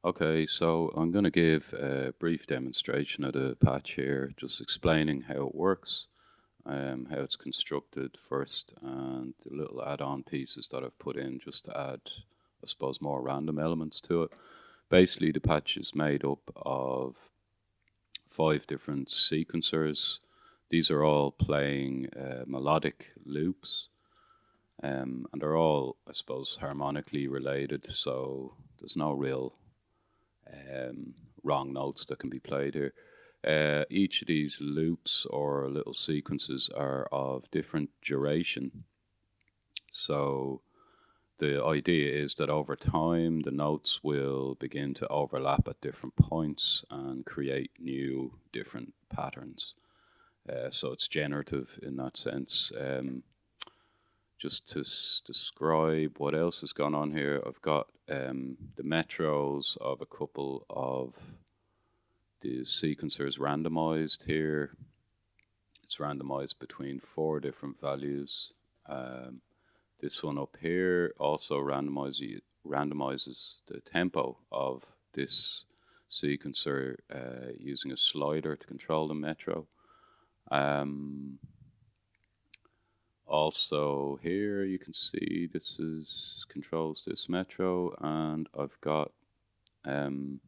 Okay, so I'm going to give a brief demonstration of the patch here, just explaining how it works, how it's constructed first, and the little add-on pieces that I've put in just to add, I suppose, more random elements to it. Basically, the patch is made up of 5 different sequencers. These are all playing melodic loops, and they're all, I suppose, harmonically related, so there's no real um, wrong notes that can be played here. Each of these loops or little sequences are of different duration. So the idea is that over time the notes will begin to overlap at different points and create new different patterns. So it's generative in that sense. Just to describe what else has gone on here, I've got the metros of a couple of the sequencers randomized here. It's randomized between 4 different values. This one up here also randomizes the tempo of this sequencer using a slider to control the metro. Also here you can see this is controls this metro, and I've got the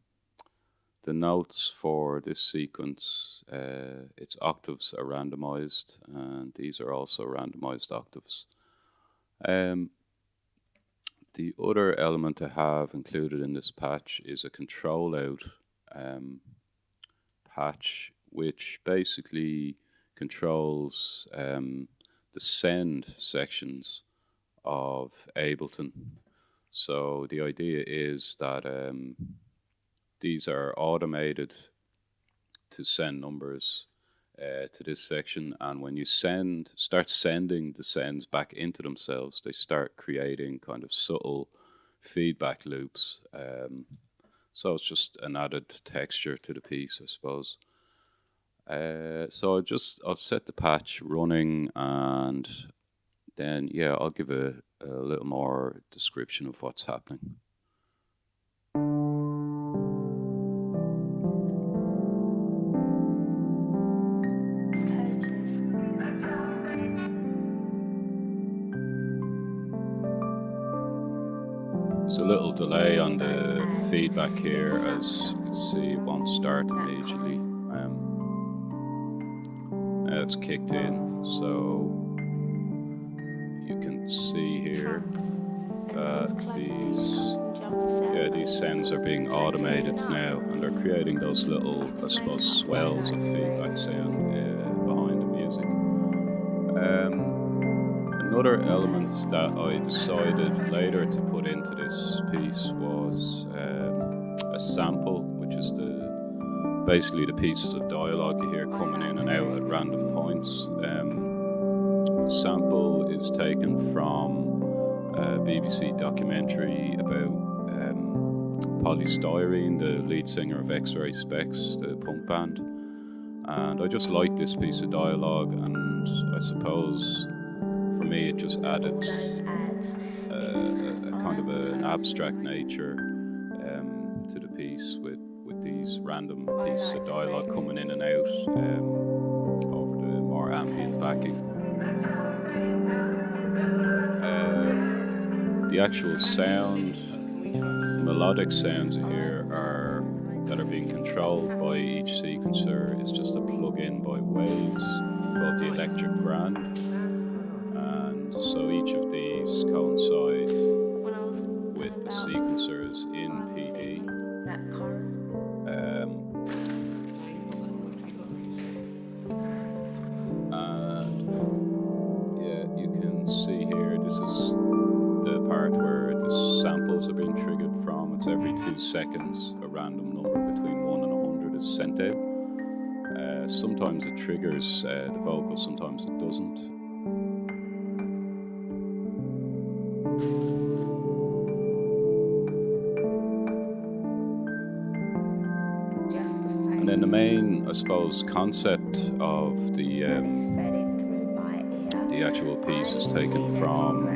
notes for this sequence. Its octaves are randomized, and these are also randomized octaves. The other element I have included in this patch is a control out patch, which basically controls the send sections of Ableton. So the idea is that these are automated to send numbers to this section, and when you start sending the sends back into themselves, they start creating kind of subtle feedback loops. So it's just an added texture to the piece, I suppose. So I'll set the patch running, and then I'll give a little more description of what's happening. There's a little delay on the feedback here, as you can see. It won't start immediately. It's kicked in, so you can see here that these sends are being automated now, and they're creating those little, I suppose, swells of feedback sound behind the music. Another element that I decided later to put into this piece was a sample, which is basically the pieces of dialogue you hear coming in and out at random points. The sample is taken from a BBC documentary about Polystyrene, the lead singer of X-Ray Specs, the punk band. And I just liked this piece of dialogue, and I suppose for me it just added a kind of an abstract nature to the piece with these random pieces of dialogue coming in and out over the more ambient backing. The actual sound, melodic sounds here that are being controlled by each sequencer is just a plug-in by Waves called the Electric Grand, and so each of these coincide with the sequencers in PD. And you can see here, this is the part where the samples are being triggered from. It's every 2 seconds a random number between 1 and 100 is sent out. Sometimes it triggers the vocal, sometimes it doesn't. And then the main, I suppose, concept of the actual piece is taken from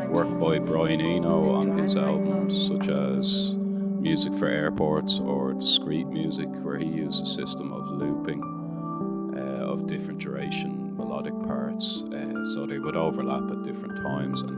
work by Brian Eno on his albums, such as music for airports or discrete music, where he used a system of looping of different duration melodic parts, so they would overlap at different times, and